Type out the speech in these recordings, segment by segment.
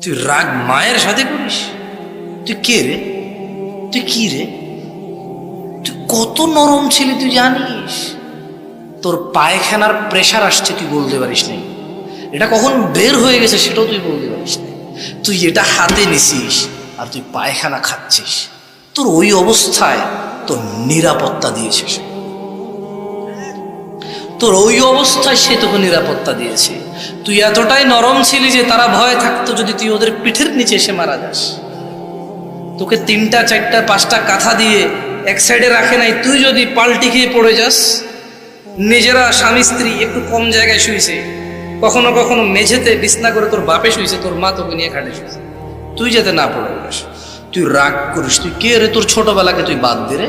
তুই রাগ মায়ের সাথে করিস? তুই কে রে? তুই কি রে? তুই কত নরম ছিলি তুই জানিস? তোর পায়খানার প্রেশার আসছে তুই বলতে পারিস নাই, এটা কখন বের হয়ে গেছে সেটাও তুই বলতে পারিস নাই। তুই এটা হাতে নিছিস আর তুই পায়খানা খাচ্ছিস। তোর ওই অবস্থায় তোর নিরাপত্তা দিয়েছে সে, তোর ওই অবস্থায় সে তোকে নিরাপত্তা দিয়েছে। তুই এতটাই নরম ছিলি যে তারা ভয় থাকতো যদি তুই ওদের পিঠের নিচে এসে মারা যাস। তোকে 3টা 4টা 5টা কাঁথা দিয়ে এক সাইডে রাখে নাই, তুই যদি পাল্টি খেয়ে পড়ে যাস। নিজেরা স্বামী স্ত্রী একটু কম জায়গায় শুয়েছে, কখনো কখনো মেঝেতে বিছনা করে তোর বাপে শুয়েছে, তোর মা তোকে নিয়ে খাটে শুয়েছে, তুই যাতে না পড়ে যাস। তুই রাগ করিস? তুই কে রে? তোর ছোটবেলাকে তুই বাদ দে রে,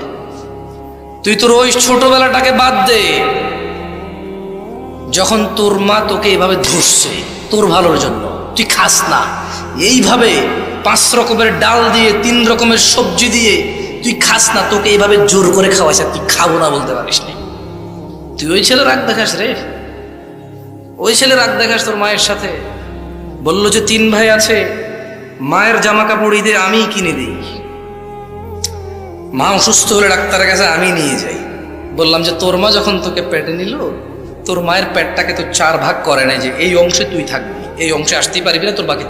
তুই তোর ওই ছোটবেলাটাকে বাদ দে যখন তোর মা তোকে এভাবে ধরছে তোর ভালোর জন্য। তুই খাস না এইভাবে 5 রকমের ডাল দিয়ে 3 রকমের সবজি দিয়ে তুই খাস না, তোকে এইভাবে জোর করে খাওয়াইছে, তুই খাবো না বলতে পারিস না। তুই ওই ছেলে রাগ দেখাস রে, ওই ছেলে রাগ দেখাস তোর মায়ের সাথে। বললো যে 3 ভাই আছে, মায়ের জামা কাপড় ঈদে আমি কিনে দিই, মা অসুস্থ হলে ডাক্তারের কাছে আমি নিয়ে যাই। বললাম যে তোর মা যখন তোকে পেটে নিল, তোর মায়ের পেটটাকে তো 4 ভাগ করে নাই যে এই অংশে তুই থাকবি, এই অংশে আসতেই পারবি না, তোর বাকি